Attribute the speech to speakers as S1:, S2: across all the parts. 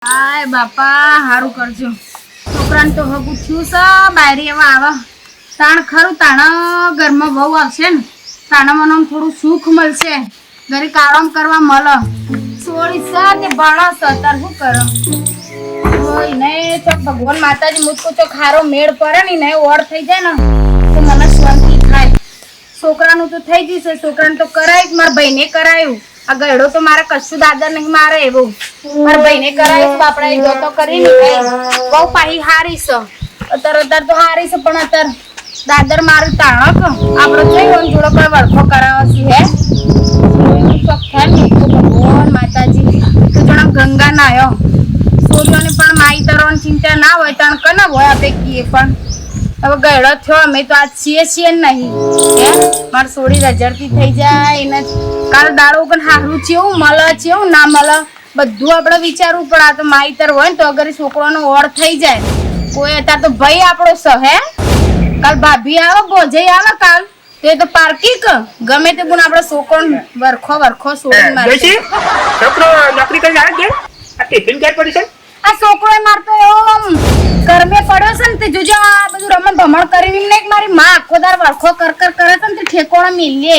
S1: આય બાપા હારું કરજો છોકરાને તો હગું થયું છે બાયરી એવા આવા તાણ ખરું તાણ ઘરમાં બહુ આવશે ને તાણ મને થોડું સુખ મળશે ઘરે આરામ કરવા મળે સોળી છે તે ભણો છે તાર શું કરો ઓય ને તો ભગવાન માતાજી મુજકો તો ખારો મેળ પડે ને ઓર થઈ જાય ને તો મને શાંતિ થાય છોકરાનું તો થઈ જશે છોકરાને તો કરાય મારા ભાઈને કરાયું આ ગયડો તો મારા કશું દાદર નહીં મારે એવું મારા ભાઈને કરાવીશ બાપડા જો તો કરી નહીં બહુ પાહી હારી છે અત્યારે તો હારી છે પણ અત્યારે દાદર મારું તાણક આપણો જોઈ જોડો કોઈ વળખો કરાવો છે હે શોખ થાય ને તો ભગવાન માતાજી તો જણા ગંગા નાયો સૂર્યોને પણ માઈ તરવાની ચિંતા ના હોય તાણ કના હોય આપણે કીએ પણ હવે ગયડો થયો અમે તો આજ છીએ નહીં હે મારે સોળી રજડતી થઈ જાય એને કાલ દાડો પણ હારું ચેવું મળે ચેવું ના મળે બધું આપણે વિચારવું પડે આ તો માઈતર હોય ને તો અગર છોકરાનો ઓર થઈ જાય કોઈ અત્યારે તો ભાઈ આપણો સ હે કાલ ભાભી આવે ભોજઈ આવે કાલ તે તો પાર્કી ગમે તે પણ આપણે છોકરો વરખો સોળી મારે
S2: છોકરો નોકરી કરી આવે કે આ ટિફિન ક્યાં પડી છે
S1: આ છોકરો મારતો એવો કરમે પડ્યો છે ને તે જોજો આ બધું રમણ ભમણ કરીને ને મારી માં આખો દાર વરખો કર કરે છે ને તે ઠેકોણો મિલે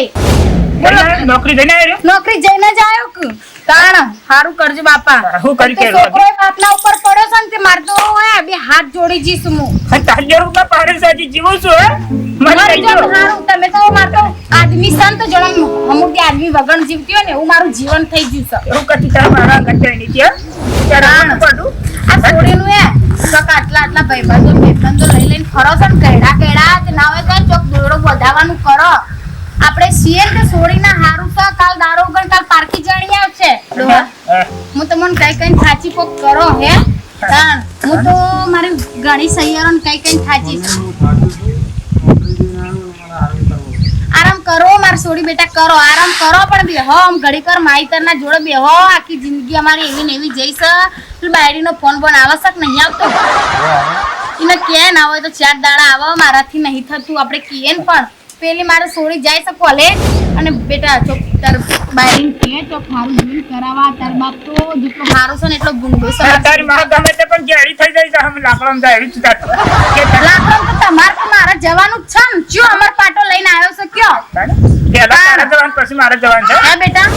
S2: નોકરી જઈને આવ્યો
S1: નોકરી જઈને જ આવ્યો કે તાણ હારું કરજો બાપા
S2: હું કરી કે
S1: છોકરો બાપના ઉપર પડ્યો છે ને તે મારતો હોય બે હાથ જોડી જીસ હું
S2: તાજેરુના પારે સાજી જીવું છું
S1: મારી જો હારું તમે તો મારતો આદમી સંત જણમ અમુક આદમી વગણ જીવતી હોય ને એવું મારું જીવન થઈ ગયું છે
S2: એવું કતી તાર મારા ગંજાઈ ની કે તારા પડું
S1: આ છોડીનું એ ચોક આટલા ભાઈબંધો લઈ લઈને ફરો છે ને કેડા તે ના હોય તો ચોક દોડો વધાવવાનું કરો આપણે છીએ કે છોડીના હારું તો કાલ દાડો ઉગણ કાલ પારકી જાણી આવશે હું તમને કઈ થાચી પોક કરો હે હું તો મારી ઘણી સૈયારો કઈ થાચી આરામ કરો માર છોડી બેટા કરો આરામ કરો પણ બેહો આમ ઘડી કર માઈતરના જોડે બેહો આખી જિંદગી અમારી એવી ને એવી જઈશ બાયડીનો ફોન પણ આવશ્યક નહીં આવતો એને કે ના હોય તો 4 દાડા આવો મારાથી નહીં થતું આપણે કીએ ને પણ પેલી મારે છોડી જાય છે કોલેજ અને બેટા ચોક તાર બાયડીને કે તો ખારું જીવન કરાવવા તાર બાપ તો જેટલો હારો છે ને એટલો ગુંડો છે
S2: તારી માં ગમે તે પણ જેડી થઈ જાય છે હમ લાકડમ જાય એવી ચિંતા કે
S1: લાકડમ તો તમાર તો મારા જવાનું જ છે ને જો અમાર પાટો લઈને આવ્યો છે કયો
S2: પેલા તારા જવાન પછી મારા જવાન છે
S1: હા બેટા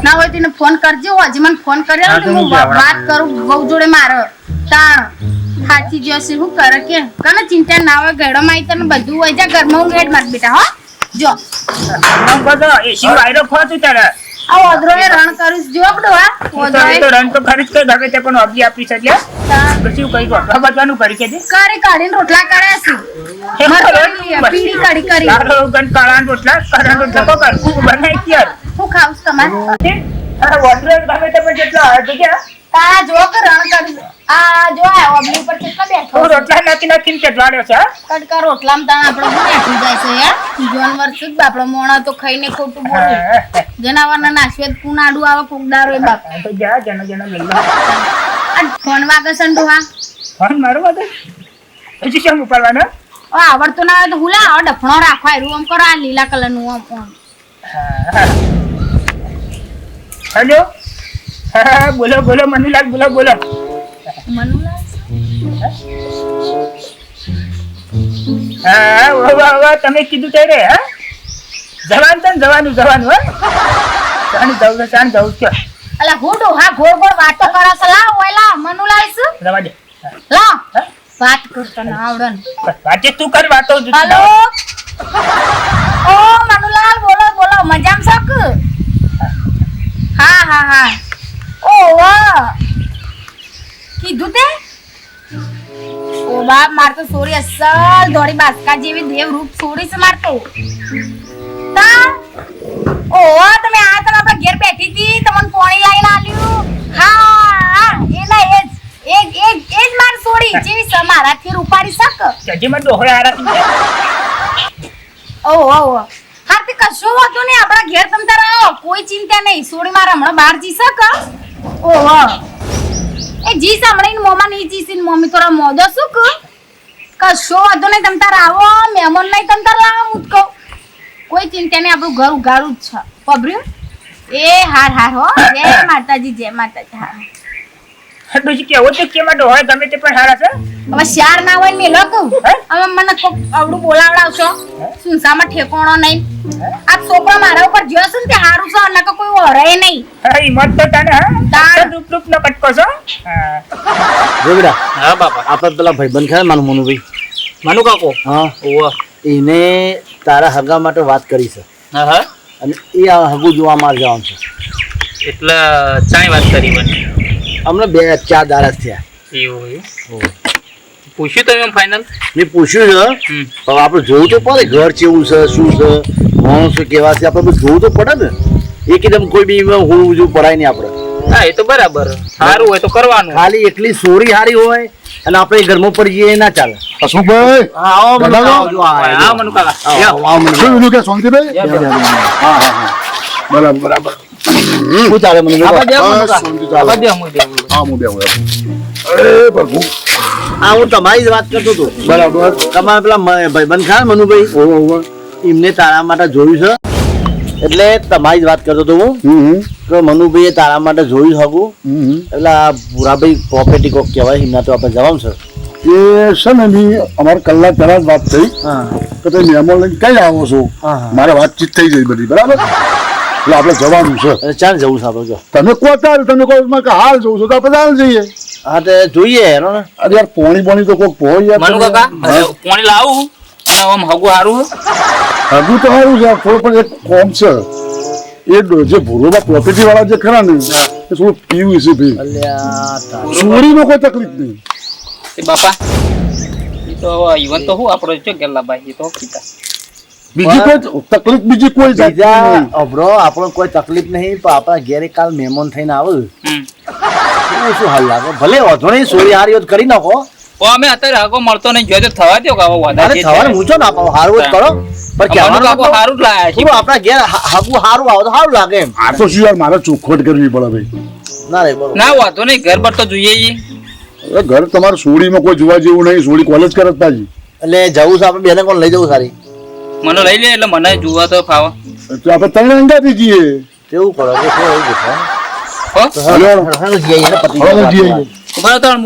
S1: ના હોય તેને ફોન કરજો હજી મને ફોન કર્યો ને હું વાત કરું બહુ જોડે મારો તાણ સાચી જશે હું કરે કે કને ચિંતા ના હોય ગેડો માં તને બધું હોય જા ઘરમાં હું હેડ માર બેટા હો જો
S2: બધો એસી વાયરો ખોતું તારે
S1: આ ઓદરોએ રણ કરીશ જો બડવા ઓદરોએ
S2: તો રન તો ખરીદ કે ગમે તે પણ અબજી આપી છે એટલે પછી કઈ ગો બધવાનું કરી કે દે
S1: કરે કાઢીને રોટલા કર્યા છે પીડી કાઢી કરી
S2: તારો ગન કાળાન રોટલા કો કર બનાઈ ક્યાર
S1: હું ખાઉં તમાર
S2: અરે ઓદરો ગમે તે પણ જેટલા હે કે
S1: તા જો કે રણ કરી આ જો આ ઓબલી ઉપર કેટલા બેઠો
S2: રોટલા નાખીને ચટવાડ્યો છે
S1: કડકા રોટલામાં તાણ આપણે બેઠી જાય છે યાર જોનવર છે બાપડો મોણા તો ખાઈને ખોટું બોલે જનાવરના નાશ્વેત કુનાડું આવે કોકદારો એ બાપ
S2: તો જા જનો લઈ લો
S1: આ ફોન વાગે સંડુહા
S2: ફોન મારો વાગે હજી કેમ ઉપાડવાનો
S1: આવડતો ના હોય તો હુલા આવ ડફણો રાખવા આમ કરો આ લીલા કલરનું આમ
S2: હેલો હા બોલો મનુલાલ બોલો
S1: મનુલાલ
S2: હા વાહ તમે કીધું ત્યારે હા જવાનું હો જાણ જવું છે
S1: અલા હોડો હા ગોળ વાતો કરો છે લા ઓયલા મનુલાલ છે
S2: રવા દે
S1: લા વાત કરતા ના આવડન
S2: વાતે તું કર વાતો
S1: હેલો ઓ મનુલાલ બોલો મજામાં છો કે હા ઓ વાહ કીધું તે ઓ બાપ માર તો સોરી અસલ દોડી બાસકા જેવી દેવ રૂપ સોરી છે માર તો તા ઓ તમે આ તને આપણા ઘેર બેઠી હતી તમને પાણી લાવીને આલ્યું હા એના એ જ માર સોરી જેવી છે મારાથી રૂપાડી શક
S2: જજી માં ડોહે આરાતી
S1: ઓ હાથી કશું હતું ને આપણા ઘેર તમ તાર આવો કોઈ ચિંતા નહીં સોરી માર હમણાં બહાર જી શક ઓહો એ જી સાંભળીને મોમાં નહીં જીસીને મમ્મી તોરા મોદો શું કશો વાંધો નહીં તમ તાર આવો મહેમાન નહીં તમ તાર લાવો મુદકો કોઈ ચિંતા નહીં આપણું ઘર ઉગાડું જ છે પબર્યું એ હાર હો જય માતાજી હા
S2: ડોશી કેવો તો કે માટે હોય ગમે તે પણ હારા છે
S1: હવે શાર ના હોય મેલો કહું
S2: હે?
S1: હવે મને કોક આવડું બોલાવડાવશો સુનસામાં ઠેકોણો નહીં આ છોકરો મારા ઉપર જ્યો છે ને તે હારું છે નકર કોઈ ઓરે નહીં
S2: હા હિંમત તો તને હા
S1: તાર.
S2: રૂપ રૂપ નો કટકો છો હા
S3: જો બેટા
S4: હા બાપા
S3: આપણે પેલા ભાઈબંધ ખરા માનું મનુભાઈ
S4: માનુ કાકો
S3: હા
S4: ઓવા
S3: એને તારા હગા માટે વાત કરી છે
S4: હા હા
S3: અને એ આ હગું જોવા માર જવાનું છે
S4: એટલે ચાણી વાત કરી મને
S3: અમને 2-4 દાડા જ થયા
S4: એવું હોય પૂછ્યું તમે ફાઇનલ
S3: મેં પૂછ્યું છે
S4: હમ
S3: હવે આપણે જોવું તો પડે ઘર કેવું છે શું છે માણસો કેવા છે આપણે બધું જોવું તો પડે ને એકદમ કોઈ બી હું જો પડાય નહીં આપણે
S4: હા એ તો બરાબર સારું હોય તો કરવાનું
S3: ખાલી એકલી સોરી હારી હોય અને આપણે એ ઘરમાં પડી જઈએ એ ના ચાલે
S5: અશોકભાઈ
S3: હા આવો મનુ
S5: દાદા,
S3: આવો, જો આ
S4: હા
S3: આવ્યો.
S4: મનુ કાકા
S3: આવો,
S4: લ્યો.
S3: આવો મનુ.
S5: શું બીજું કે શાંતિભાઈ
S4: યા,
S5: હા હા હા બરાબર બરાબર
S3: શું ચાલે મનુ
S4: આવા દે મનુ
S5: બસ,
S4: કાકા.
S5: શાંતિ ચાલે.
S4: આવા દે અમુક દેવું.
S5: હા હું બેહું અરે પ્રભુ
S3: હા હું તમારી જ વાત કરતો હતો
S5: બરાબર
S3: તમારા પેલા ભાઈબંધ ખરા મનુભાઈ
S5: ઓહો ઓહો
S3: એમને તારા માટે જોયું છે એટલે તમારી જ વાત કરતો હતો હું કે મનુભાઈએ તારા માટે જોયું હગું એટલે આ ભૂરાભાઈ પ્રોપર્ટી કોક કહેવાય એમના તો આપણે જવાનું છે
S5: એ છે ને મેં અમારે કલાક પહેલા જ વાત થઈ
S3: હા
S5: કે તમે મહેમાન લઈને કઈ આવો છો
S3: હા, હા.
S5: મારે વાતચીત થઈ ગઈ બધી બરાબર એટલે આપણે જવાનું છે
S3: એટલે ચાલ જવું છે આપણે જો
S5: તમે કહો તાર તમે કહો એમાં કે હાલ જવું છો તો આપણે હાલ જઈએ
S3: હા તો જોઈએ હેરો ને
S5: અરે યાર પોણી તો કોક પોઈ યાર
S4: મનુ કાકા પાણી લાવું અને આમ હગું સારું
S5: હજુ તો સારું છે થોડું પણ એક કોમ છે એ જે ભૂરોબા પ્રોપર્ટી વાળા જે ખરા ને એ થોડું પીવું છે ભાઈ
S3: અલ્યા તાર.
S5: ચોરીનો કોઈ તકલીફ નહીં
S4: તે બાપા એ તો ઈવન તો હું આપણો છે ગેલા ભાઈ એ તો પિતા
S5: બીજી કોઈ તકલીફ બીજી કોઈ જાતની
S3: બીજા
S5: નહીં.
S3: અભરો આપણો કોઈ તકલીફ નહીં પણ આપણા ઘેરે કાલ મહેમાન થઈને આવે
S4: હમ
S3: એવું શું હાલ લાગે ભલે વાંધો નહીં સોરી હારી હોત કરી નાખો
S4: તો અમે અત્યારે હગો મળતો નહીં જોઈએ તો થવા દો કે આવો વાદા
S3: અરે
S4: જે
S3: થવાનું
S4: છે.
S3: હું છો ને આપણે હારું જ કરો પણ
S4: મનુ
S3: કહેવાનું
S4: કાકો
S3: મતલબ
S4: સારું જ લાયા છે
S3: થોડું આપણા ઘેર હગું હારું આવે તો સારું લાગે એમ
S5: આ તો શું યાર મારે ચોખવટ કરવી પડે ભાઈ
S3: ના રે બરોબર
S4: ના વાંધો નહીં ઘર પર તો જોઈએ ઈ.
S5: હવે ઘર તમારે સોડીમાં કોઈ જોવા જેવું નહીં સોડી કોલેજ કરે જ પાછી
S3: એટલે જવું છે આપણે બેને કોણ લઈ જવું સારી
S4: મને લઈ લે એટલે મને જોવા તો ફાવે
S5: એટલે આપણે ત્રણ અંગાથી જઈએ
S3: કેવું કરો કે શું એવું ગોઠવા?
S4: હો
S3: તો હવે જઈએ ને પતિ
S5: હવે જઈએ
S4: બરાબર તો હું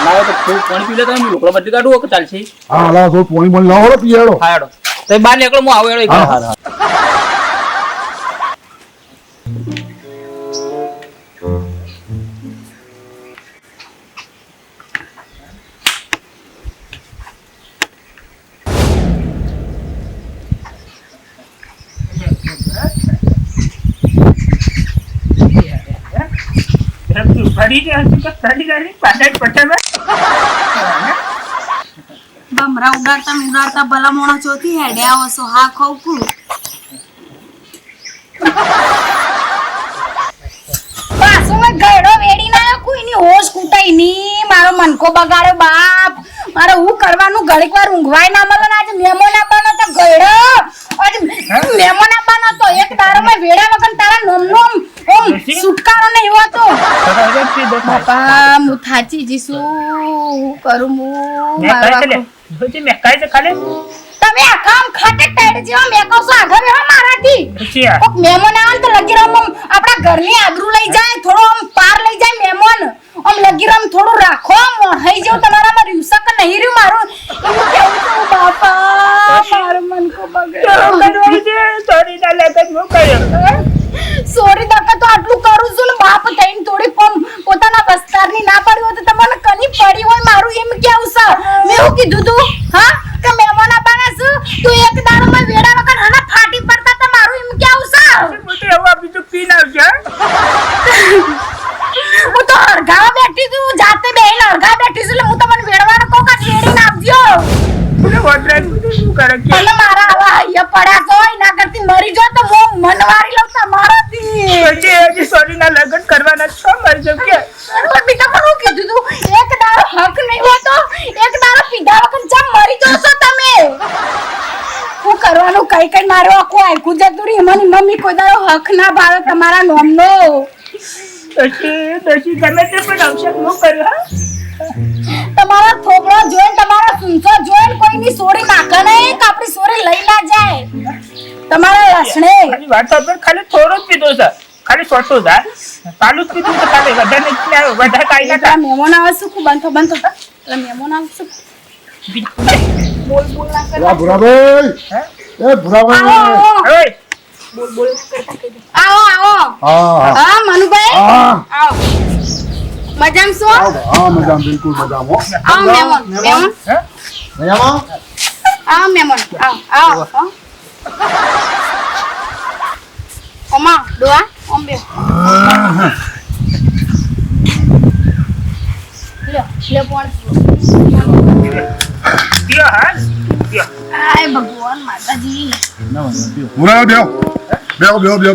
S4: લાવે તો થોડું પાણી પી લે તો હું લોકડો બદલી કાઢું કે ચાલશે
S5: હા હાલા થોડું પોણી બોલી લાવો પીયાડો
S4: હા હેડો તો બહાર નીકળો હું આવું હેડો
S3: હા હા
S2: ફરી ગયા છે કે ફરી ગયા છે પાછળ પટામાં
S1: બમરા ઉડાડતા ને ઉડાડતા ભલા મોણો ચોથી હેડે આવો છો હા ખોકું પાછોમાં ગયડો વેડી ના કોઈની હોશ કૂટાઈ ની મારો મનકો બગાડ્યો બાપ મારે હું કરવાનું ઘડીક વાર ઊંઘવાય ના મળે ને આજે મહેમાન આવવાનો તો ગયડો આજે મહેમાન આવવાનો તો એક દારોમાં વેડા વગર તારા નોમ ઓમ છુટકારો નહીં હોતો બાપા હું થાચી જીશું હું કરું હું મારવા
S2: મેં કાઈ છે ખાલે
S1: તમે આ કામ ખાતે ટેડ જેવા મેકો છો આગળ બેહો મારાથી
S2: પછી આ
S1: કોક મહેમાન આવે ને તો લગીરમ આપણા ઘરની આબરૂ લઈ જાય થોડો આમ પાર લઈ જાય મહેમાન આમ લગીરમ થોડું રાખો આમ હઈ જેવું તમારામાં રીવસક નહીં રહ્યું મારું એવું કેવું છું બાપા મારું મન કો બગડ્યો
S2: કરવાનું છે સોરી ના લાગે હું કર્યો
S1: સોરી દકા તો આટલું કરું છું ને બાપ થઈને થોડી પોતાના વસ્તારની ના પડી હોય તો તમને કની પડી હોય મારું એમ કેવું છે મેં એવું કીધું તું હા કે મહેમાન આવવાના છું તું એક દારૂમાં વેડા વગર હના ફાટી પડતા તો મારું એમ કેવું છે
S2: હું તો એવું બીજું પી ના આવજો
S1: હું તો હરગાવા બેઠી છું જાતે બેહીને હરગાવા બેઠી છું એટલે હું તમને વેડવાનો કહું કે વેડીને આવજો
S2: મને વોટર શું કરે કે
S1: અને મારા આવા હૈયા પડ્યા છો એના કરતી મરી જો તો હું મનવારી લઉં તમારાથી
S2: હજી સોરી ના લગન કરવાના છો મરી જાવ કે
S1: અરે બેટા પણ હું કીધું તું એક દારો હક નહીં હોતો એક દારો પીધા વગર ચમ મરી જશો તમે હું કરવાનું કઈ કઈ મારો આખું આખું જતું રહી મારી મમ્મી કોઈ દારો હક ના ભાવે તમારા નોમનો
S2: પછી ગમે તે પણ આવશે હું કર્યું હા
S1: તમારા થોબડો જોઈને તમારા સુનસો જોઈને કોઈની સોરી નાખે નહીં કે આપણી સોરી લઈ ના જાય તમારા લસણે
S2: મારી વાત તો આપણે ખાલી થોડો જ પીધો છે ખાલી છોટું થાય ચાલુ જ કીધું તો કાલે વધારે નહીં લાવ્યો, વધારે કાંઈ ના
S1: પેલા મહેમાન આવે શું બંધો બંધો પેલા મહેમાન આવે શું બોલ બોલ ના
S5: લા
S1: કરતા
S5: ભુરાભાઈ
S2: હે?
S5: એ ભુરાભાઈ
S1: આવો
S2: ઓય,
S1: બોલ બોલ ના કરતા કહી દો. આવો આવો
S5: હા
S1: હા મનુભાઈ
S5: હા
S1: આવો મજામાં છો
S5: હા મજામ બિલકુલ મજામ હો
S1: આવો મહેમાન મહેમાન
S2: હે?
S3: મજામાં
S1: આવો મહેમાન આવો આવો ઓમા ડોઆ ઓમ બે લ્યો લ્યો પણ
S2: કયો હાલ? કયો?
S1: આય ભગવાન માતાજી
S5: ભુરાભાઈ બેહો બેહો બેહો બેહો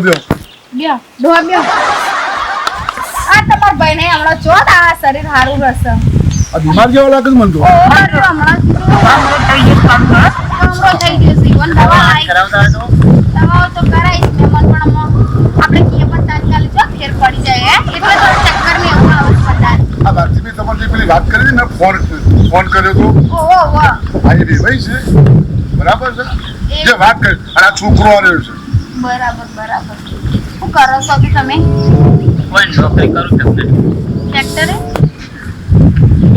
S1: બ્યો ડોહા બ્યો આ તમાર ભાઈને હમણાં જો ને આ શરીર સારું રહેશે
S5: આ બીમાર જેવો લાગે છે મને તો
S1: હમણાં
S2: કામ તો થઈ ગયું, કામ તો, હે?
S1: હમણાં થઈ ગયું જીવન દવા આવી
S3: કરાવતા હોય તો
S1: દવાઓ તો કરાઈશ મહેમાન પણ આપણે કીએ પણ તાત્કાલિક જો ફેર પડી જાય હે એટલે તો ચક્કર ને એવું આવે છે પતાર
S5: આ બાકી તમારે જે પેલી વાત કરી હતી ને ફોન કર્યો તો
S1: ઓહો વાહ
S5: આ એ ભાઈ છે બરાબર છે જે વાત કરી અને આ છોકરો આવ્યો છે
S1: બરાબર બરાબર શું કરો છો કે તમે
S4: કોઈ નોકરી કરું ફેક્ટરી
S1: ટ્રેક્ટરે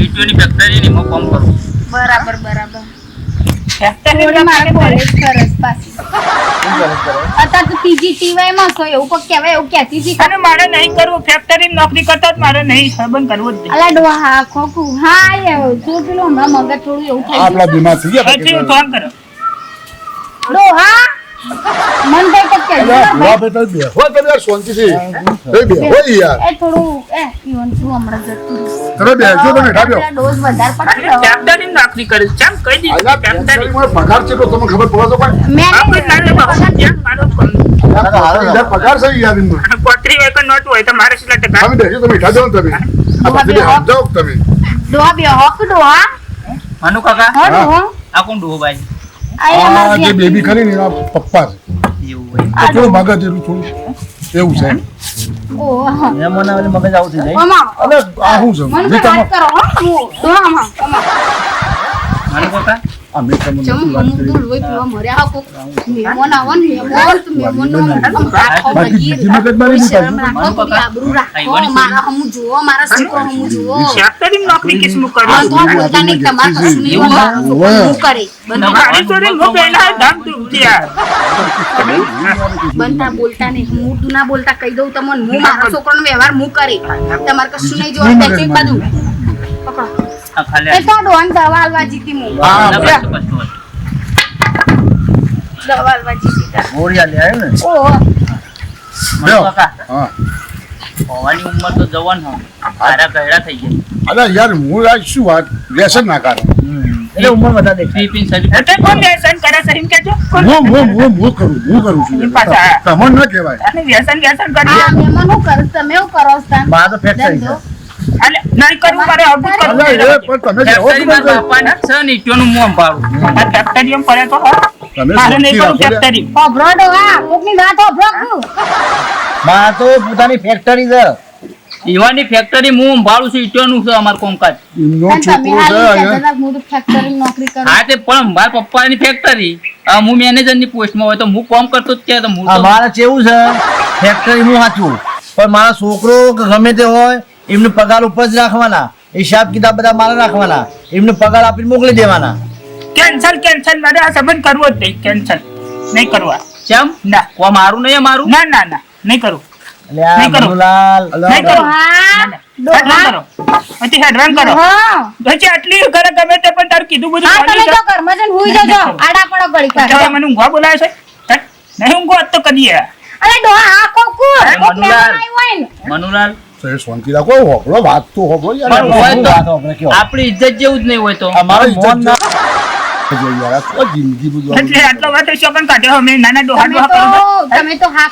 S4: ઈટોની ફેક્ટરી ની હું કામ કરું
S1: બરાબર બરાબર
S2: ફેક્ટરી
S1: થોડી મારે કોલેજ કરસ પાછી અત્યારે તો ત્રીજી ટીવાય માં છો એવું કોઈ કહેવાય એવું કહેતી હતી
S2: અને મારે નહીં કરવું, ફેક્ટરીમાં નોકરી કરતા જ મારે નહીં સંબંધ કરવો જ નહીં.
S1: અલા ડોહા હા ખોખું હા એવું તું પેલું હમણાં મગજ થોડું એવું થઈ
S5: આપણા
S1: ગયું
S5: બીમાર થઈ ગયા
S2: પછી હું ફોન કરો.
S1: ડોહા મન ભાઈ તો કે
S5: ભુરાભાઈ તમે બેહો તમે યાર શાંતિથી બેહો યાર
S1: એ થોડું એ ઈવન તું હમણાં જતું રહીશ.
S5: તમે બેસજો તમે હેઠા બેહો
S1: આપણા ડોઝ વધારે
S2: એટલે
S1: પડી ગયો
S2: ફેક્ટરીમાં નોકરી કરીશ. કેમ કહી દીધું?
S5: આલા
S2: ફેક્ટરી.
S5: ફેક્ટરીમાં પગાર છે તો તમને ખબર પડે તો કોઈ
S1: મેં
S2: આપણે નાને બાબા, ત્યાં મારો ફોન.
S5: યાર પગાર છે યાર એમનો
S2: અને 35 એકર નોટ હોય તો મારે કેટલા ટકા?
S5: તમે બેસજો તમે હેઠા જાઓ ને તમે આ પછી સમજાવો કે તમે
S1: ડોહા બે હોક ડોહા
S4: મનુ કાકા
S1: હો ડોહા
S4: આ કોણ ડોહો ભાઈ
S1: આ
S5: આ
S1: અમાર
S5: જે બેબી ખરી ને એના પપ્પા છે
S4: એવું હોય
S5: તો થોડું મગજ એટલું થોડું એવું છે
S1: ઓહ
S3: મહેમાન આવે એટલે મગજ આવું થઈ જાય
S1: મામા
S5: અરે આ શું છે
S1: મને
S5: મેં
S1: તો
S5: તમને
S1: વાત કરો હો ડોહા માં
S4: મનુ કાકા
S5: આ મેં તમને
S1: જમ
S5: નથી વાત
S1: હમ
S5: કરી
S1: તો લોઈ પીવા મર્યા હકો મહેમાન આવન મહેમાન તો મહેમાન નો રાખો
S5: બાકી
S1: બગીર
S5: બીજી મગજમારી નહીં
S1: શરમ
S5: પાડજો.
S1: રાખો થોડી આબરૂ રાખો મારા હમુ જુઓ મારા છોકરો હમુ જુઓ
S2: ફેક્ટરીમાં નોકરી કિસમું
S1: આ
S2: કરું?
S1: તો બોલતા નહીં તમારે કશું નહીં હોય મારા છોકરો હું કરે
S2: મારી જોડે હું પહેલા ધામ તૂટ્યા.
S1: બનતા બોલતા નહીં હું ના બોલતા કહી દઉં તમને હું મારા છોકરાનો વ્યવહાર હું કરે તમારે કશું નહીં જોવા બેઠી બધું પકડો
S4: આ ખાલી
S1: એ તો ડોન દવા આલવા જીતી હું
S5: હા,
S4: ના,
S5: બરાબર.
S4: બસ, બસ, બસ.
S1: દવા આલવા જીતી તા.
S3: ગોળિયા લે આવ્યો ને
S1: ઓહો
S4: મનુ
S5: બેહો.
S4: કાકા
S5: હા
S4: હોવાની ઉંમર તો જવાન હો તારા ગયડા થઈ ગયા
S5: અરે યાર હું આ શું વાત વ્યસન ના કારણ
S3: એટલે ઉંમર બધા દેખાય
S4: પી પીને શરીર
S2: એટલે કોણ વ્યસન કરે છે એમ કહેજો? કોણ?
S5: હું કરું છું
S2: એ પાછા.
S5: તમને ન કહેવાય
S2: અને વ્યસન
S1: આ
S2: કરીએ.
S1: મહેમાન હું કરું તમે એવું કરો છો તાન?
S3: બહાર તો ફેક્ટરી છે
S1: ધંધો.
S2: અને નહીં કરવું મારે આવું જ કરવું
S5: અરે
S2: છે.
S5: એ પણ તમે બેહો
S4: ફેક્ટરી
S5: તો
S4: મારા
S5: બરાબર.
S4: બાપાને છે ને ઈટોનું મોં પાડું
S2: આ ફેક્ટરીમાં પડે તો હા.
S5: તમે
S2: મારે નહીં
S5: શાંતિ
S2: કરવું
S5: રાખો લે.
S2: ફેક્ટરી.
S1: હોભળો ડોહા કોકની વાત હોભળો તું.
S3: બહાર તો પોતાની ફેક્ટરી છે
S4: ઈવાની ફેક્ટરી હું ભાડું છું ઈટોનું છે અમારું કામકાજ
S5: એમનો
S1: તાન તમે
S5: છોકરો છે
S1: હાલી
S5: અહીંયા.
S1: કહેતા હતા, હું તો ફેક્ટરીમાં નોકરી કરું
S4: હા તે પણ મારા પપ્પાની ફેક્ટરી હું મેનેજરની પોસ્ટમાં હોય તો હું કામ કરતો જ ત્યાં તો હું તો
S3: અમારે કેવું છે ફેક્ટરી હું સાચું પણ મારા છોકરો કે ગમે તે હોય એમને પગાર ઉપર જ રાખવાના હિસાબ કિતાબ બધા મારે રાખવાના એમને પગાર આપીને મોકલી દેવાના
S2: કેન્સલ મારે આ સંબંધ કરવો જ નહીં. કેન્સલ નહીં કરવા.
S4: કેમ
S2: ના
S4: કો મારું નહીં મારું
S2: ના ના ના નહીં કરું.
S3: એટલે આ
S2: નહીં કરો.
S3: મનુલાલ
S5: અલા,
S2: નહીં કરો.
S1: ડોહા
S2: હેડવાન કરો. પછી હેડવાન કરો.
S1: હા
S2: પછી આટલી ઘરે ગમે તે પણ તારું કીધું બધું
S1: હા તમે
S2: માની
S1: જો ઘરમાં જઈને હુઈ જજો આડા પડો ઘડી
S2: જા.
S1: કર
S2: મને ઊંઘવા બોલાવે છે? હેટ. નહીં ઊંઘો હોત તો કરીએ.
S1: અરે ડોહા આ કોકુર
S4: અરે
S1: કોક
S4: મનુલાલ.
S1: મહેમાન આવ્યો હોય ને
S4: મનુલાલ
S5: તો એ શાંતિ રાખો હોભળો વાત તો હોભળો યાર
S4: પણ હોય
S3: શું
S4: તો
S3: વાત આપણે કયો?
S4: આપણી ઇજ્જત જેવું જ નહીં હોય તો
S3: અમારું મોન ના
S5: યાર આ તો જિંદગી બધું
S2: એટલે આટલો વાત હોય શું પણ કાઢ્યો અમે નાના ડોહા
S1: તમે
S2: ડોહા કરો છો.
S1: તો તમે તો હા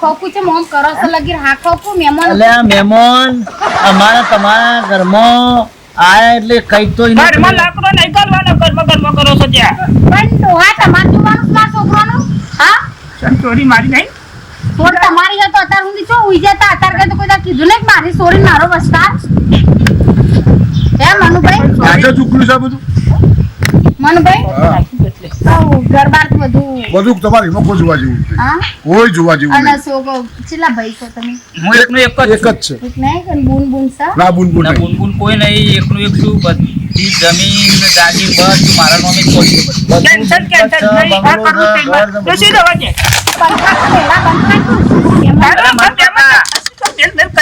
S1: ખોકું છે મોમ કરો છો લગીર હા ખોકું મહેમાન
S3: એટલે આ મહેમાન અમારા તમારા ઘરમાં આયા એટલે કઈ તો ઈ નથી.
S2: ઘરમાં લાકડો નહીં કરવાનો, ઘરમાં કરો છો ત્યાં.
S1: પણ ડોહા તમારે જોવાનું છે મારા છોકરાનું હા
S2: કેમ ચોરી મારી નહીં?
S1: સોર તમારી હતો અત્યાર સુધી શું ઉઈ જતા અત્યારે કઈ તો કોઈ દા કીધું નહીં કે મારી સોરી મારો વસ્તાર હે મનુભાઈ
S5: આજે ચૂકલું છે આ બધું
S1: મનુભાઈ
S5: હા
S2: એટલે
S1: ઘર બાર બધું
S5: બધું તમારે એમાં કોઈ જોવા જેવું નથી.
S1: હા
S5: કોઈ જોવા જેવું
S1: અને
S5: નહીં.
S1: છોકરો કેટલા ભાઈ છો તમે
S4: હું એકનો એક જ
S5: એક જ છે.
S1: એક નહીં કે બૂન બૂન સા
S5: ના બુન બુન
S4: ના
S5: નહીં.
S4: બુનબુન કોઈ નહીં, એકનું એક છું. બધી જમીન જાગીર બધું મારા નામે જ પડી છે બધું.
S2: ટેન્શન નહીં આ કરવું તે બસ. તો શું દવા છે
S1: બંધા મેળા બંધા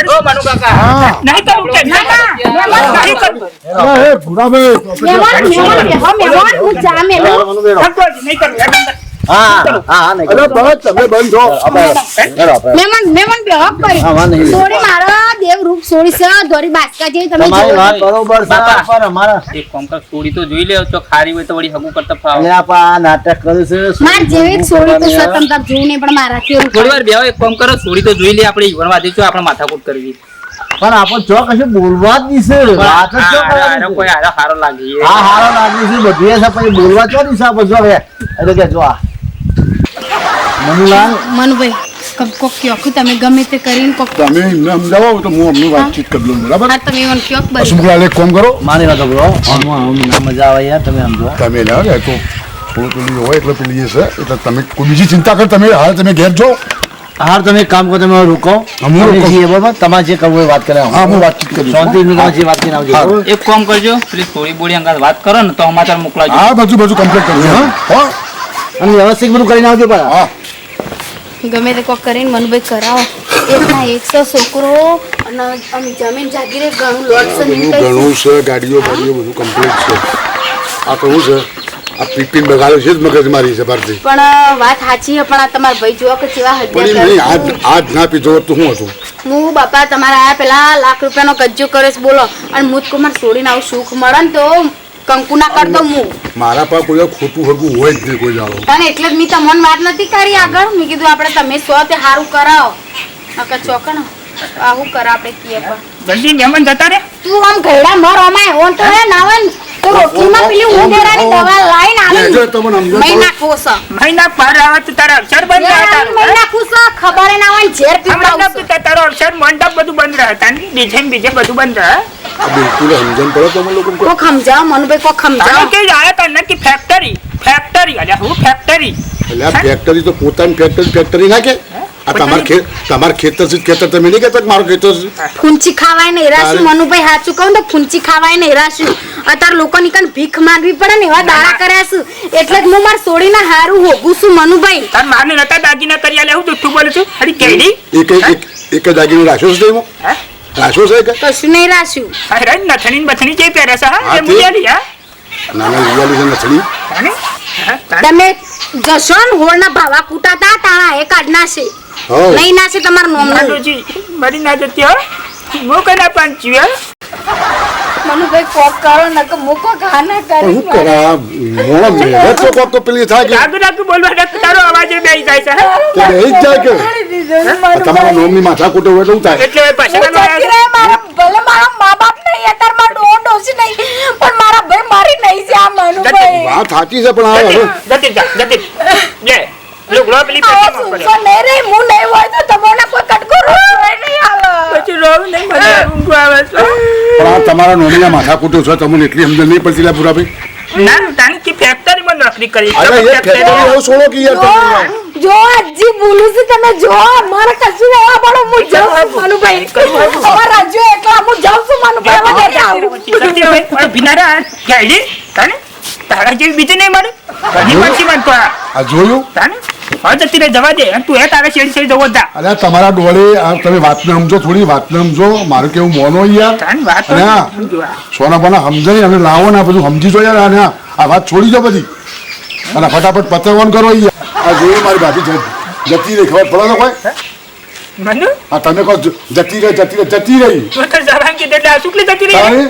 S4: ઓ મનુ કાકા,
S5: હા
S2: નહીં કરવું કે નહીં કરવું
S5: અરે હે ભૂરાભાઈ
S1: મેમણ હું જા મેલું
S2: નહીં કરવું
S3: હા નહીં
S5: અરે બસ તમે બંધ છો.
S1: મેમણ બેહક કરી
S3: હા, વાંધો નહીં.
S1: સોરી મારો દેવ રૂપ સોરી છે દોરી બાસકા જેવી તમે
S3: તમારી
S1: જોવો
S3: વાત બરોબર છે
S4: બાપા.
S3: પણ અમારા
S4: એક કોમ કર, સોડી તો જોઈ લે, તો ખારી હોય તો વળી હગું કરતા ફાવે.
S3: એટલે આપણે આ નાટક કર્યું છે
S1: માર જેવી સોરી તો છે તમ તાર જોવું નહીં પણ મારા કેવું
S4: થોડી વાર બેહો, એક કોમ કરો, સોડી તો જોઈ લે, આપણે ઈવન વાદી છો, આપણે માથાકૂટ કરવી.
S3: પણ આપણે ચો કશું બોલવા જ નહીં છે વાત જ ચો કરવાની છે.
S4: કોઈ હારો હારો લાગે.
S3: હા હારો લાગે છે બધું છે પછી બોલવા ચો નહીં સાહેબ જો હવે એટલે કે જો આ મનુલાલ
S1: મનભાઈ કોક કયો તમે ગમે તે કરીને કોક
S5: તમે એમને સમજાવો તો હું અમને વાતચીત કરી લઉં બરાબર.
S1: હા તમે મને કયો બસ
S5: અશુભલાલ એક કામ કરો
S3: માની ના બ્રો આમ મજા આવે યાર તમે સમજો
S5: તમે લે તો થોડું પેલી હોય એટલે પેલી છે એટલે તમે કોઈ બીજી ચિંતા કર તમે હાલ તમે ઘેર જો.
S3: હાર તમે એક કામ કરો તમે રોકો
S5: અમે રોકો.
S3: અમે છીએ, બરાબર તમારે જે કરવું હોય વાત કરે
S5: હા હું વાતચીત કરી
S3: શાંતિ તમારે જે વાત કરીને આવજો
S5: હા.
S3: બરાબર?
S4: એક કામ કરજો, પેલી સોડી બોડી અંગાત વાત કરો ને તો સમાચાર મોકલાજો.
S5: હા બધું કમ્પ્લીટ કરજો હા હા
S3: અને વ્યવસ્થિત બધું કરીને આવજો પાછા.
S5: હા
S1: ગમે તે કોક કરીને મનભાઈ કરાવો એકના 100 છોકરો અને અમે જમીન જાગીરે ઘણું લોટ છે ને કઈ
S5: ઘણું છે ગાડીઓ બધું કમ્પ્લીટ છે. આ કહું છે આ પીપીન બગાડ્યો છે જ મગજ મારી છે ભારતી.
S1: પણ વાત સાચી છે પણ આ તમારા ભાઈ જો કે કેવા
S5: પણ
S1: હત્યા
S5: નહીં
S1: કરે
S5: આજ ના પીધો હોત તો શું હતું.
S1: હું બાપા તમારા આયા પેલા લાખ રૂપિયાનો કજ્જો કરે છે બોલો અને મુજ કુમાર છોડીને આવું સુખ મળે ને તો કંકુ ના કર દઉં હું
S5: મારા પાસે કોઈ ખોટું હગું હોય જ નહીં કોઈ જાણો.
S1: અને એટલે જ મેં તમને વાત નથી કરી આગળ મેં કીધું આપણે તમે સો તે સારું કરાવો નકર ચોકણ આવું કર આપણે કીએ પણ
S2: જલ્દી મહેમાન જતા રે
S1: તું આમ ઘરડા મર અમાય ઓન તો હે નાવન તો રોટલીમાં પેલી ઉંદેડાની દવા લાઈન
S5: એ જો
S1: આલી
S5: તમને સમજો તો.
S1: મહિના ખોસા
S2: મહિના પાર આવે તો તારા અક્ષર બંધ રહ્યા
S1: મહિના ખોસા ખબર ના હોય ઝેર
S2: હમણાં
S1: પીવડાવશે
S2: તારો અક્ષર મંડપ બધું બંધ રહ્યા ડીજે બીજે બધું બંધ રહ્યા
S5: આ બિલકુલ સમજણ પડે તમે લોકો
S1: કોક સમજાવો મનુભાઈ કોક
S2: તારે
S1: સમજાવો
S2: કે આયા તા નક્કી ફેક્ટરી અલ્યા હું ફેક્ટરી
S5: એટલે આ ફેક્ટરી તો પોતાની ફેક્ટરી ના કે આ તમાર ખેતર છે ખેતર તમે નહીં કહેતા કે મારું ખેતર છે.
S1: ફૂંચી ખાવાય નહીં રાશું
S5: તારે-
S1: મનુભાઈ સાચું કહું તો ફૂંચી ખાવાય નહીં રાશું અત્યારે લોકો ની કન ભીખ માંગવી પડે ને એવા દાડા કર્યા છું એટલે જ હું માર છોડીને હારું હોગું છું મનુભાઈ
S2: તાર માને નતા દાગીના કરી આલે હું જુઠ્ઠું બોલું છું અરે કેડી
S5: એક જ દાગીનો રાખ્યો છે એમાં
S2: હે
S5: રાખ્યો છે કે
S1: કશું નહીં રાશું
S2: અરે નથણી બથણી જે પહેરે છે હા
S5: હા,
S2: એ
S5: તે-
S2: મુયાલી હા
S5: નાના રિયાલી છે નસલી.
S2: તાને? હા, તાને?
S1: તમે જશો ને હોળના ભાવા કૂટાતા તાણા એ કાઢ નાશે
S5: હો.
S1: નહીં નાશે તમારું નોમ નહીં
S2: નાનોજી, મારી ના જતી હો હું કના પાંચી હો
S1: મનુભાઈ કોક કરો નક મૂકો ખાના
S5: પણ હું કરા મોણો મેળે તો કોક તો પેલી થાય કે
S2: રાગુ રાગુ બોલવા દે, તારો અવાજ એ બેસી જાય છે હે?
S5: કે બેહી જ જાય કે તમારા નોમની માથા કૂટે હોય તો શું થાય
S2: એટલે હવે પછીનો આવ્યો છે.
S1: ભલે મારા મા બાપ નહીં અત્યારે મારા ડોન ડોસી નહીં પણ મારા ભાઈ મારી નહીં છે આ મનુભાઈ
S5: વાત સાચી છે પણ આ હવે
S2: જતી જા, જતી લે લુગડો પેલી પેટીમાં પડ્યો.
S1: નહીં રે હું નહીં હોય તો તમને કોઈ કટકો રોય નહીં આવે
S2: પછી રોવું નહીં, મને ઊંઘ આવે છે.
S5: પણ આ તમારા નોમની માથા કૂટે છે તમને એટલી સમજણ નહીં પડતી લા પૂરાભાઈ.
S2: ના તાની કે ફેક્ટરીમાં નોકરી કરી
S5: અરે એ ફેક્ટરી એવું છોડો કે યાર તમે.
S1: જો હજી બોલું છું તમે જો મારે કશું એવા પડો હું જાઉં છું મનુભાઈ અમારા રાજ્યો એકલા હું જાઉં છું મનુભાઈ હવે ઘરે આવું
S2: જતી હવે, પણ ભીનારા ગાયડી તાને તારા જેવી બીજી નહીં મળે ઘણી પછી મન તો આ.
S5: આ જોયું
S2: તાને હવે જતી રહે જવા દે અને તું એ તારે શેરી શેરી જવો જા
S5: અરે તમારા ડોળે આ તમે વાતને સમજો થોડી વાતને સમજો મારું કેવું મોનો યાર
S2: તાન વાત
S5: અને આ
S2: સમજો આ.
S5: સોના બના સમજે નહીં અને લાવો ને આ બધું સમજી જો યાર અને આ વાત છોડી દો બધી અને ફટાફટ પતંગવાનું કરો યાર આ જોયું મારી ભાભી જતી રહી ખબર પડે તો કોઈ
S2: મનુ
S5: આ તમે કહો જતી રહી
S2: તું તો જવાન કીધું એટલે આ શુક્લી જતી રહી
S5: તારે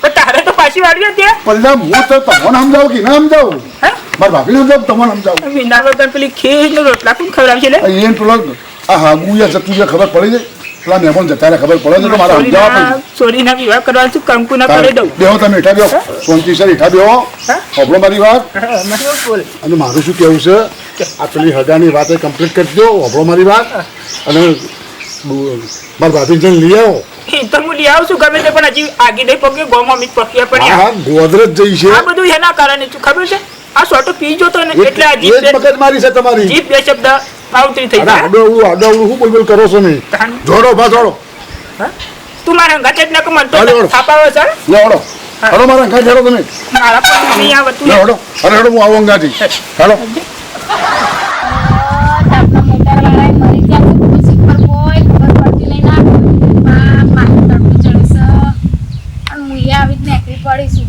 S2: પણ તારે તો પાછી વાળી હતી
S5: પહેલા હું તો તમને સમજાવું કે ના સમજાવું
S2: હે
S5: મારી ભાભીને સમજાવું તમને સમજાવું
S2: મીના વગર પેલી ખીર નો રોટલા કોણ ખવડાવશે લે
S5: એને પેલો આ હાગુ યા જતું યા ખબર પડી જાય પેલા મહેમાન જતા રહે ખબર પડે છે તો મારે સમજાવવા પડે
S2: સોરીના વિવાહ કરવા છું કંકુ ના કરી દઉં
S5: બેહો તમે હેઠા બેહો શાંતિ સર હેઠા બેહો હોભળો મારી વાત
S2: હા, મને બોલ
S5: અને મારું શું કહેવું છે આ પેલી હગાની વાત કમ્પ્લીટ કરી દો હોભળો મારી વાત અને મારી ભાભી જઈને લઈ આવો
S2: એ તો હું લઈ આવું છું ગમે તે પણ હજી આગી નહીં પગે ગોમાં મીટ પક્યા
S5: હા
S2: પડ્યા
S5: હા ગોદરેજ જઈ છે
S2: આ બધું એના કારણે છું ખબર છે આ સોટો પીજો તો ને એટલે આ
S5: એ જ
S2: જીભ
S5: મગજ મારી છે તમારી
S2: જીભ બે શબ્દ આવતી થઈ
S5: અરે
S2: જાય
S5: આડો શું બોલ કરો છો ને જોડો બા જોડો
S2: તું મારા અંગાત જ નકો મન તો
S5: હાલો.
S2: થાપાવે છે
S5: લેવડો હલો મારા ઘર હેડો તમે
S2: મારા પણ નહીં આવે તું
S5: લેવડો અરે હેડો હું આવું અંગાથી હેડો
S1: આપણા મોટરવાળાએ મરી ગયા તો ખુશી પર કોઈ ખબર પડતી નહીં ના માથું તડકું ચડે છે અને હું અહીંયા આવી જ નીકળી પડીશું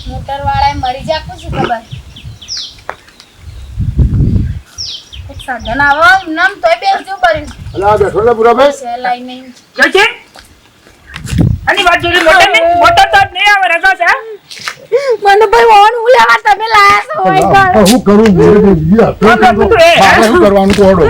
S1: મોટરવાળાએ મરી જાય શું ખબર એક સાધન આવો નામ તોય બેસજો પડી
S5: અલા બેઠો લે પૂરા ભાઈ
S1: છે લાઈ નહીં
S2: જો છે આની વાત જોડી મોટર તો નહીં આવે રગા છે
S1: મને ભાઈ ઓન હું લેવા તમે લાયા છો ઓય ગળ
S5: હું કરું મેરે બીજી મારે શું કરવાનું તો હડો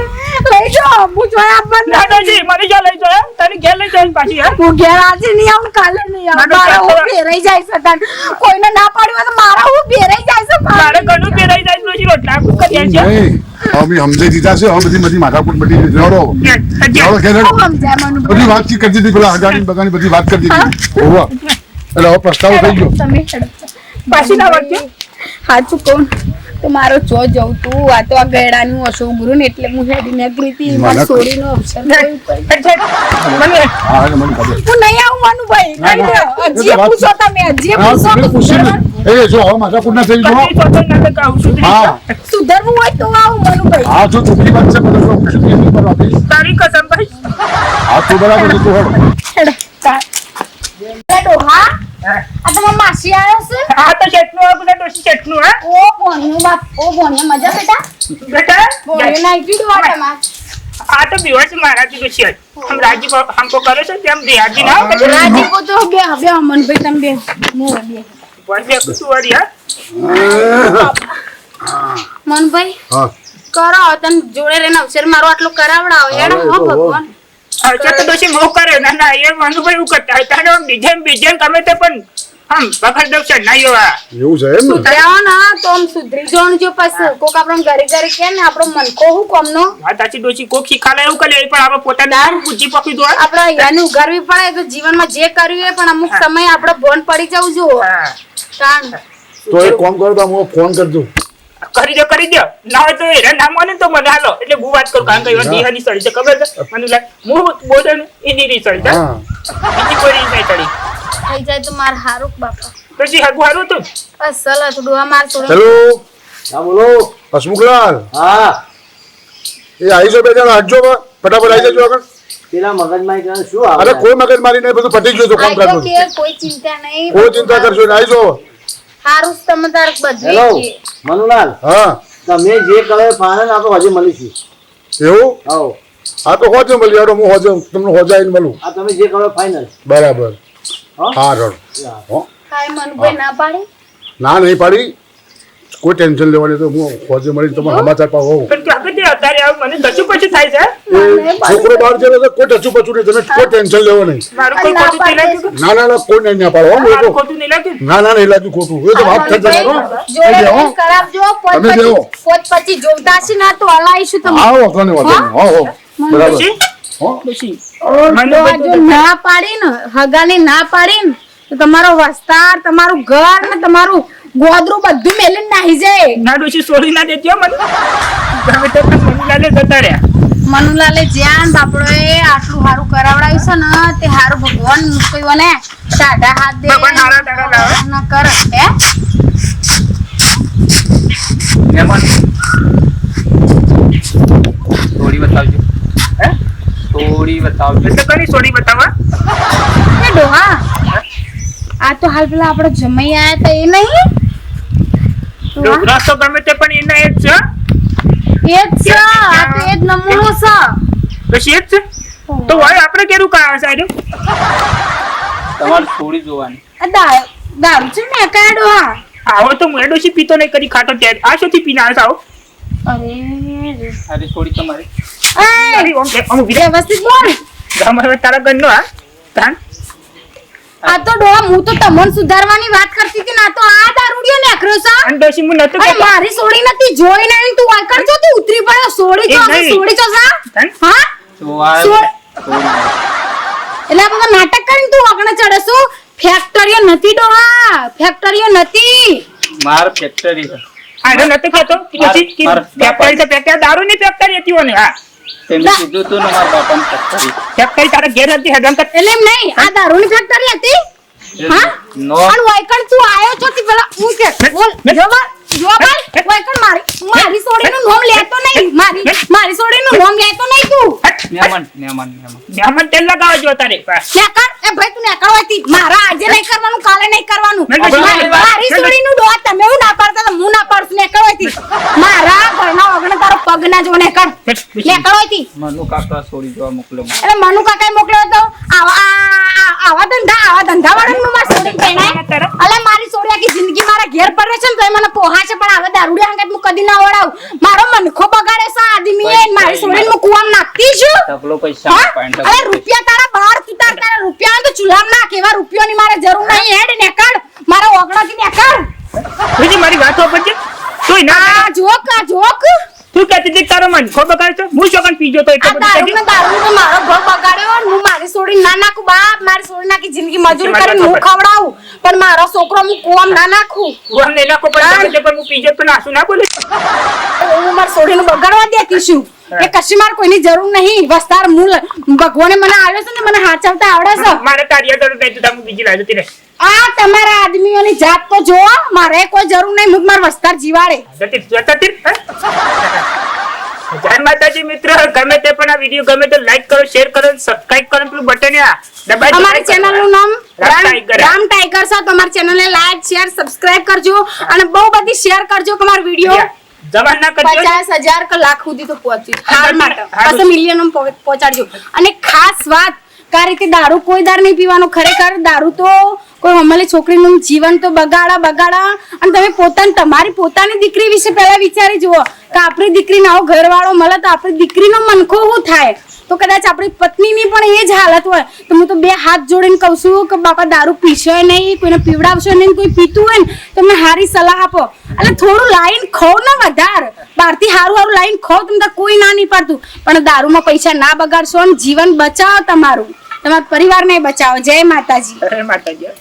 S1: લઈ જાઓ હું જોયા આપણ
S2: નાનોજી મારી જા લઈ જાય તને ઘેર લઈ જાય પાછી હે
S1: હું ઘેર આજે નહીં આવું કાલે નહીં આવું મારા હું ભેરાઈ જાય છે તન કોઈને ના પાડ્યું હોય તો મારા હું ભેરાઈ જાય છે
S2: મારે ઘણું પેરાઈ જાય પછી રોટલા કરી છે
S5: નહીં અમે સમજાઈ દીધા છે હવે બધી માથાકૂટ બધી લેવડો લેવડો કે લેવડો
S1: સમજાય મને
S5: બધી વાતચીત કરી દીધી પેલા હગાની બગાની બધી વાત કરી દીધી હોવા એટલે હવે પસ્તાવો થઈ ગયો
S1: તમે હેડો
S2: પાછી ના વળજો
S1: સાચું કહું તો મારો જો જવું તું આ તો આ ગયડાનું અશોક ગુરુ ને એટલે હું હેડી નગરી હતી મારી છોડીનો અવસર થયું કઈ.
S2: મને
S5: હા એટલે મને ખબર
S1: હું નહીં આવું મનુભાઈ
S5: ના,
S1: કહી
S5: ના.
S1: દો હજી પૂછો તમે હજી પૂછો
S5: હા પૂછી એ જો હવે માથાકૂટ ના થઈ ગયો
S2: કદી તો નાટક આવું છું
S5: હા
S1: સુધરવું હોય તો આવું મનુભાઈ
S5: હા જો ચોખ્ખી વાત છે બધા પૂછી નહીં કરવાથી
S2: તારી કસમ ભાઈ
S5: હા તો બરાબર છે તું હેડો
S1: હેડો ડોહા આ તમારા માસી આવ્યો છે
S2: આ તો શેઠનું આ બધા ડોશી શેઠનું હે
S1: ઓ ભણ્યું બાપ ઓ ભણ્યા મજા બેટા
S2: બેટા
S1: ભણ્યું નાખી દો તમાર
S2: આ તો દિવસ મારાથી ડોશી હે હમ રાજી हमको करे છે તેમ દેહાજી ના
S1: રાજી કો તો બે મનભાઈ તમે બે હું બે
S2: વળે કુસુવારી હે
S1: મનભાઈ
S5: હા
S1: કરો તને જોડે રહીને અવસર મારો આટલો કરાવડાવો હેડો હો ભગવાન
S2: અચ્છા તો ડોશી મો કરે ના ના એ મનુભાઈ એવું કરતા હતા ને બીજેમ ગમે તે પણ હમ વખત દક્ષ નહીં હોવા
S5: એવું છે એમ ને
S1: સુધર્યા ના તો આમ સુધરી જવાનું જો પછી કોક આપણો ઘરે ઘરે કે ને આપણો મનકો હું કોમનો
S2: આ તાચી ડોશી કોક શીખાલે એવું કરે પણ આપણે પોતાને બુદ્ધિ પકડી દો
S1: આપણે અહીંયાનું ઉગારવી પડે તો જીવનમાં જે કર્યું એ પણ અમુક સમય આપણે બોન પડી જવું જો
S2: હા
S1: કારણ
S5: તો એક કામ કરો તો હું ફોન કરજો
S2: કરી દો ના હોય તો એને ના માને તો મને હાલો એટલે હું વાત કરું કારણ કે એવા દિહાની સળી છે ખબર છે મને લાગે હું બોલે ને એની ની સળી છે
S5: હા
S2: બીજી કોઈ રીત નહીં સળી
S1: થઈ જાય તો માર હારું બાપા
S2: પછી હગું હારું હતું
S1: અસલ હતું ડોહા માર છોડે
S5: હેલો
S3: હા બોલો
S5: હસમુખલાલ
S3: હા
S5: એ આવી જાઓ બે જણા હટજો બા ફટાફટ આવી જજો આગળ
S3: પેલા મગજમાં એક શું આવે
S5: અરે કોઈ મગજ મારી નહીં બધું પતી ગયું તો કામ
S1: આઈ તો
S5: કરજો
S1: કે કોઈ ચિંતા નહીં
S5: કોઈ ચિંતા કરશો નહીં આવી જાઓ
S1: હારું તમે તાર બધું
S3: હેલો
S1: છે
S3: મનુલાલ
S5: હા
S3: તમે જે કહે ફાઇનલ આપો હજી મળીશું
S5: એવું
S3: આવો
S5: હા તો હોજો મળી યાર હું હોજો તમને હોજા આવીને મળું
S3: આ તમે જે કહો ફાઇનલ
S5: બરાબર
S3: હા?
S5: હા રડ હો
S1: કાઈ મનભાઈ ના પાડી
S5: ના નહીં પાડી કોઈ ટેન્શન લેવાની તો હું હોજે મળીને તમને સમાચાર પાવ હોઉં
S2: પણ ત્યાં આગળ અત્યારે આવું મને કશું કશું થાય છે
S5: છોકરો બહાર છે તો કોઈ ટચું પચું નહીં તમે કોઈ ટેન્શન લેવો નહીં
S2: મારું કોઈ ખોટું નહીં લાગ્યું
S5: ના ના ના કોઈ નહીં ના પાડો હો
S2: મારું
S5: મોટો
S2: ખોટું નહીં લાગ્યું
S5: ના ના નહીં લાગ્યું ખોટું એ તો વાત થઈ જશે હો
S1: જોડે
S5: થઈ
S1: રહીને કરાવજો પોત
S5: તમે બેહો.
S1: પછી જોતા હશે ના તો હલાઈશું તમે
S5: આવો વાંધો નહીં વાંધો નહીં હો બરાબર
S2: ડોશી
S5: હો
S2: ડોશી
S1: તો આ જો ના પાડી ને હગાને ના પાડી ને તો તમારો વસ્તાર તમારું ઘર ને તમારું ગોદરું બધું મેલીને નાહી જાય
S2: ના ડોશી છોડી ના દેતી હો મને ગમે તે પણ મનુલાલે જતા રહ્યા
S1: મનુલાલે જ્યાં બાપડોએ આટલું સારું કરાવડાવ્યું છે ને તે સારું ભગવાન મૂક્યું ને સાડા હાથ દે
S2: ભગવાન હારા દાડા લાવે.
S1: ના કરે હે
S4: થોડી બતાવજો
S2: હે
S4: થોડી બતાવજો
S2: એટલે કરી છોડી બતાવવા
S1: એ ડોહા આ તો હાલ પેલા આપણે જમાઈ આયા તા એ નહીં ડોહા,
S2: રસ્તો ગમે તે પણ એના એક છે
S1: એ જ છે આ તો એ જ નમૂનો છે
S2: ડોશી એક છે તો હોય આપણે કેરું કામ સાહેબ
S4: તમારે થોડી જોવાની
S1: આ દારૂ છે ને કયા ડોહા
S2: આવો તો હું એ ડોશી પીતો નહીં કરી ખાતો ત્યારે આ શોથી પીને આવે છે આવો
S1: અરે
S4: અરે થોડી તમારી
S2: અરે ઓમ કે અમુક વિરે
S1: વ્યવસ્થિત બોલ
S2: ગામમાં તારા ઘરનો હા તાન
S1: આ તો ડોહા હું તો તમને સુધારવાની વાત કરતી હતી ના તો આ દારૂડિયો નેકર્યો છે
S2: અને ડોશી હું નતો
S1: અરે
S2: કહેતો
S1: મારી સોડી નથી જોઈ નહીં તું વાકર છો તું ઉતરી પડ્યો સોડી
S2: એ
S1: છો
S2: નહીં.
S1: સોડી છો સા
S2: તાન
S1: હા
S4: જોવા
S1: સોડ એટલે આ બધા નાટક કરીને તું આગળ ચડે છું ફેક્ટરીઓ નથી ડોહા ફેક્ટરીઓ નથી
S4: માર ફેક્ટરી છે
S2: આને નતો કહેતો કે પછી ફેક્ટરી તો ફેક્ટરી દારૂની ફેક્ટરી હતી ઓને હા
S4: તેમને કીધું તું ને મારા બાપાને ફેક્ટરી
S2: ફેક્ટરી તારા ઘેર હતી હેડન કર
S1: એટલે એમ નહીં આ દારૂની ફેક્ટરી હતી હા
S4: નો
S1: પણ વૈકણ તું આયો છો થી પેલા હું કે બોલ જો બાલ વૈકણ મારી સોડીનું નામ લેતો નહીં મારી સોડીનું નામ લેતો નહીં તું
S2: મહેમાન તેલ લગાવે જો તારે
S1: નેકર એ ભાઈ તું નેકર હોતી મારા આજે નહીં કરવાનું કાલે નહીં કરવાનું મારી સોડીનું ડોહા તમે હું ના પાડતા તો હું ના પાડું નેકર હોતી મારા ઘરના વગણે તારો પગ ના જો નેકર હોતી
S4: મનુ કાકા છોડી જવા મોકલો
S1: એટલે મનુ કાકાએ મોકલ્યો તો આવા ધંધા વાળાનું માર સોડી પેણાય અલે મારી સોડી આખી જિંદગી મારા ઘેર પર રહે છે ને તો મને પોહા છે પણ હવે દારૂડિયા હંગાત હું કદી ના ઓડાવ મારો મનખો બગાડે છે આદમી એ મારી સોડીને હું કુવામ નાખતી છું
S4: ઢગલો પૈસા
S1: અરે રૂપિયા તારા બહાર તારા રૂપિયા તો ચૂલામ નાખ એવા રૂપિયાની મારે જરૂર નહીં હેડ નેકડ મારા ઓગણાથી નેકડ
S2: બીજી મારી વાત સાંભળજે તું ના
S1: આ જોક
S2: તું કહેતી હતી તારો મન ખો બગાડ છે હું શોકન પીજો તો
S1: આ દારૂ તો મારો ઘર બગાડ્યો હું મારી સોડી ના નાખું બાપ મારી સોડી નાખી જિંદગી મજૂરી કરીને હું ખવડાવું પણ મારો છોકરો હું કુવામ ના નાખું
S2: કુવામ ને નાખો પણ હું પીજો તો નાસું ના બોલે
S1: હું મારી સોડીને બગાડવા દેતી છું એ કશી માર કોઈની જરૂર નહીં વસ્તાર મૂળ ભગવાને મને આવ્યો છે ને મને હાચવતા આવડે છે
S2: મારે તારી જરૂર નહીં તું બીજી લાવી જતી રહે
S1: આ તમારા આદમીઓની જાત તો જો મારે કોઈ જરૂર નહીં મુક માર વસ્તાર જીવાડે
S2: જય માતાજી મિત્રો ગમે તે પણ આ વિડીયો ગમે તો લાઈક કરો શેર કરો સબસ્ક્રાઇબ કરો પેલું બટન દબાવી
S1: અમારી ચેનલ નું નામ
S2: રામ
S1: ટાઈગર છે તમારી ચેનલ ને લાઈક શેર સબસ્ક્રાઇબ કરજો અને બહુ બધી શેર કરજો કે મારો વિડીયો
S2: જવાન ના કરજો
S1: 50,000 કે લાખ સુધી તો પહોંચી હાર માટે પછી મિલિયન પહોંચાડજો અને ખાસ વાત કા રીતે દારૂ કોઈ દાર નહીં પીવાનો ખરેખર દારૂ તો કોઈ હમલી છોકરીનું જીવન તો બગાડા અને તમે તમારી પોતાની દીકરી વિશે પહેલા વિચારી જુઓ કે આપણી દીકરીને આવો ઘરવાળો મળે તો આપણી દીકરીનો મનખો શું થાય તો કદાચ આપણી પત્નીની પણ એ જ હાલત હોય તો હું તો બે હાથ જોડીને કહું છું કે બાપા દારૂ પીશો નહીં કોઈને પીવડાવશો નહીં કોઈ પીતું હોય ને તમને સારી સલાહ આપો એટલે થોડું લાઈન ખોવ ને વધાર બહારથી સારું લાઈન ખોવ તમને કોઈ ના નહીં પાડતું પણ દારૂમાં પૈસા ના બગાડશો અને જીવન બચાવો તમારું તમારા પરિવારને બચાવો જય માતાજી